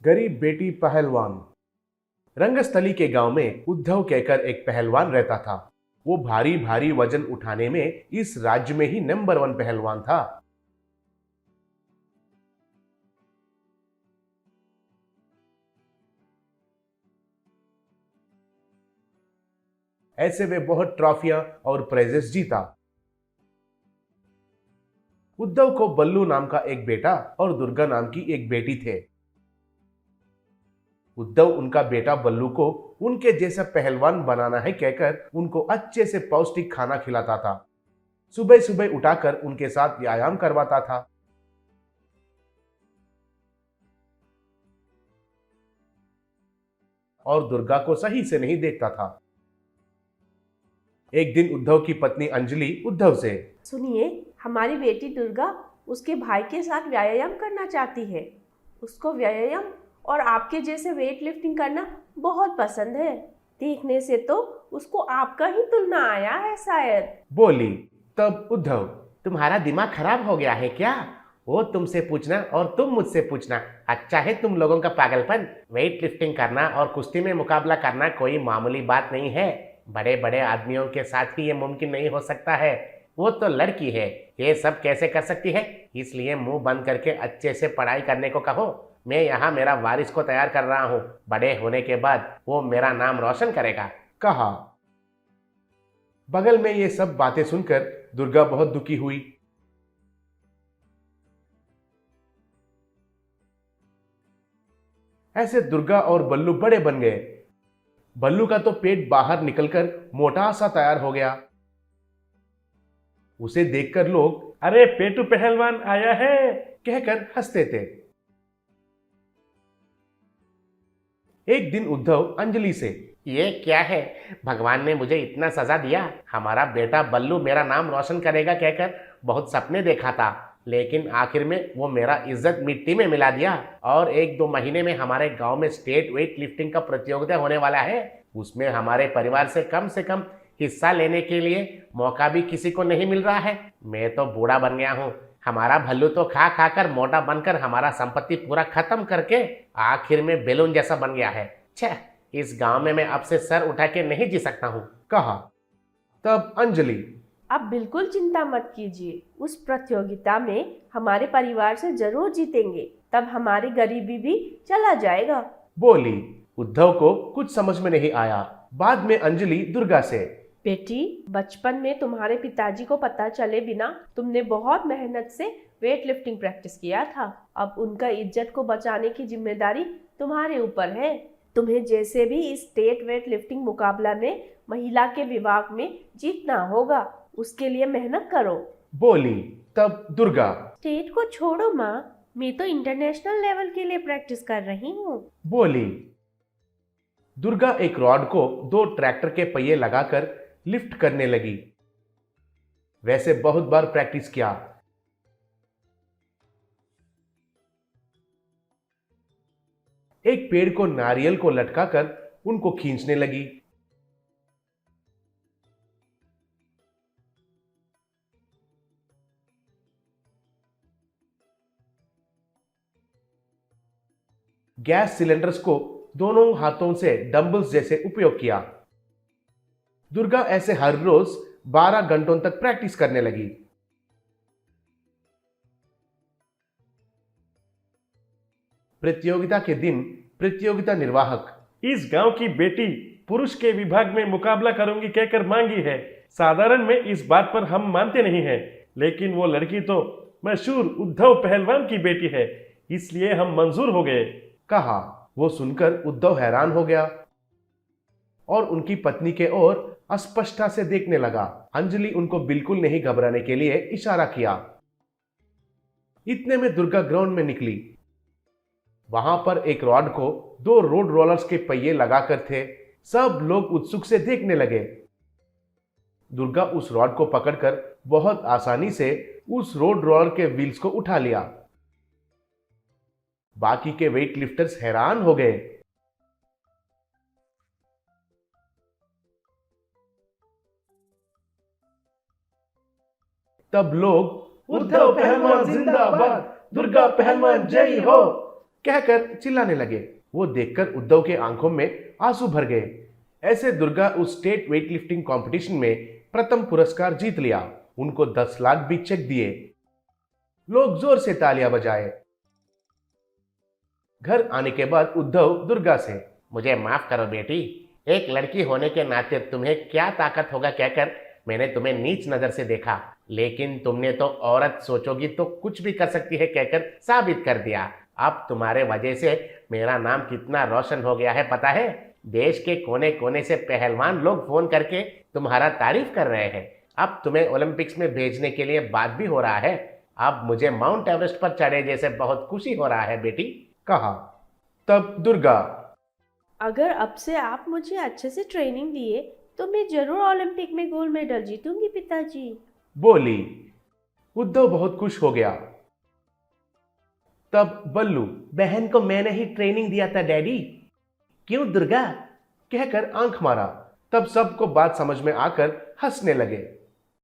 गरीब बेटी पहलवान। रंगस्थली के गांव में उद्धव कहकर एक पहलवान रहता था। वो भारी भारी वजन उठाने में इस राज्य में ही नंबर वन पहलवान था। ऐसे वे बहुत ट्रॉफियां और प्राइजेस जीता। उद्धव को बल्लू नाम का एक बेटा और दुर्गा नाम की एक बेटी थे। उद्धव उनका बेटा बल्लू को उनके जैसा पहलवान बनाना है कहकर उनको अच्छे से पौष्टिक खाना खिलाता था। सुबह सुबह उठाकर उनके साथ व्यायाम करवाता था। और दुर्गा को सही से नहीं देखता था। एक दिन उद्धव की पत्नी अंजलि उद्धव से, सुनिए, हमारी बेटी दुर्गा उसके भाई के साथ व्यायाम करना चाहती है। उसको व्यायाम और आपके जैसे वेट लिफ्टिंग करना बहुत पसंद है। देखने से तो उसको आपका ही तुलना आया है शायद। बोली। तब उद्धव, तुम्हारा दिमाग खराब हो गया है क्या? वो तुमसे पूछना और तुम मुझसे पूछना। अच्छा है तुम लोगों का पागलपन। वेट लिफ्टिंग करना और कुश्ती में मुकाबला करना कोई मामूली बात नहीं है। बड़े बड़े आदमियों के साथ ही ये मुमकिन नहीं हो सकता है। वो तो लड़की है, ये सब कैसे कर सकती है? इसलिए मुंह बंद करके अच्छे से पढ़ाई करने को कहो। मैं यहाँ मेरा वारिस को तैयार कर रहा हूँ। बड़े होने के बाद वो मेरा नाम रोशन करेगा, कहा। बगल में ये सब बातें सुनकर दुर्गा बहुत दुखी हुई। ऐसे दुर्गा और बल्लू बड़े बन गए। बल्लू का तो पेट बाहर निकलकर मोटा सा तैयार हो गया। उसे देखकर लोग अरे पेटू पहलवान आया है कहकर हंसते थे। एक दिन उद्धव अंजलि से, ये क्या है? भगवान ने मुझे इतना सजा दिया। हमारा बेटा बल्लू मेरा नाम रोशन करेगा कहकर बहुत सपने देखा था, लेकिन आखिर में वो मेरा इज्जत मिट्टी में मिला दिया। और 1-2 महीने में हमारे गांव में स्टेट वेट लिफ्टिंग का प्रतियोगिता होने वाला है। उसमें हमारे परिवार से कम हिस्सा लेने के लिए मौका भी किसी को नहीं मिल रहा है। मैं तो बूढ़ा बन गया हूँ। हमारा भल्लू तो खा खा कर मोटा बनकर हमारा संपत्ति पूरा खत्म करके आखिर में बेलून जैसा बन गया है। छह, इस गांव में मैं अब से सर उठा के नहीं जी सकता हूँ, कहा। तब अंजलि, आप बिल्कुल चिंता मत कीजिए। उस प्रतियोगिता में हमारे परिवार से जरूर जीतेंगे। तब हमारी गरीबी भी चला जाएगा, बोली। उद्धव को कुछ समझ में नहीं आया। बाद में अंजलि दुर्गा से, बेटी, बचपन में तुम्हारे पिताजी को पता चले बिना तुमने बहुत मेहनत से वेट लिफ्टिंग प्रैक्टिस किया था। अब उनका इज्जत को बचाने की जिम्मेदारी तुम्हारे ऊपर है। तुम्हें जैसे भी इस स्टेट वेट लिफ्टिंग मुकाबला में महिला के विभाग में जीतना होगा। उसके लिए मेहनत करो, बोली। तब दुर्गा, स्टेट को छोड़ो माँ, मैं तो इंटरनेशनल लेवल के लिए प्रैक्टिस कर रही हूँ, बोली। दुर्गा एक रॉड को 2 ट्रैक्टर के पहिए लगाकर लिफ्ट करने लगी। वैसे बहुत बार प्रैक्टिस किया। एक पेड़ को नारियल को लटकाकर उनको खींचने लगी। गैस सिलेंडर्स को दोनों हाथों से डंबल्स जैसे उपयोग किया। दुर्गा ऐसे हर रोज 12 घंटों तक प्रैक्टिस करने लगी। प्रतियोगिता के दिन प्रतियोगिता निर्वाहक, इस गांव की बेटी पुरुष के विभाग में मुकाबला करूंगी कहकर मांगी है। साधारण में इस बात पर हम मानते नहीं हैं, लेकिन वो लड़की तो मशहूर उद्धव पहलवान की बेटी है, इसलिए हम मंजूर हो गए, कहा। वो सुनकर उद्धव हैरान हो गया और उनकी पत्नी के ओर अस्पष्टता से देखने लगा। अंजलि उनको बिल्कुल नहीं घबराने के लिए इशारा किया। इतने में दुर्गा ग्राउंड में निकली। वहां पर एक रॉड को 2 रोड रोलर्स के पहिए लगाकर थे। सब लोग उत्सुक से देखने लगे। दुर्गा उस रॉड को पकड़कर बहुत आसानी से उस रोड रोलर के व्हील्स को उठा लिया। बाकी के वेट लिफ्टर्स हैरान हो गए। तब लोग, उद्धव पहलवान जिंदाबाद, दुर्गा पहलवान जय हो, कहकर चिल्लाने लगे। वो देखकर उद्धव के आंखों में आंसू भर गए। ऐसे दुर्गा उस स्टेट वेट लिफ्टिंग कॉम्पिटिशन में प्रथम पुरस्कार जीत लिया। उनको 10 लाख भी चेक दिए। लोग जोर से तालियां बजाए। घर आने के बाद उद्धव दुर्गा से, मुझे माफ करो बेटी, एक लड़की होने के नाते तुम्हें क्या ताकत होगा कहकर मैंने तुम्हें नीच नजर से देखा, लेकिन तुमने तो औरत सोचोगी तो कुछ भी कर सकती है कहकर साबित कर दिया। अब तुम्हारे वजह से मेरा नाम कितना रोशन हो गया है पता है। देश के कोने कोने से पहलवान लोग फोन करके तुम्हारा तारीफ कर रहे हैं। अब तुम्हें ओलंपिक्स में भेजने के लिए बात भी हो रहा है। अब मुझे माउंट एवरेस्ट पर चढ़े जैसे बहुत खुशी हो रहा है बेटी, कहा। तब दुर्गा, अगर अब से आप मुझे अच्छे से ट्रेनिंग दिए तो मैं जरूर ओलंपिक में गोल्ड मेडल जीतूंगी पिताजी, बोली। उद्धव बहुत खुश हो गया। तब बल्लू, बहन को मैंने ही ट्रेनिंग दिया था डैडी। क्यों दुर्गा, कहकर आंख मारा। तब सबको बात समझ में आकर हंसने लगे।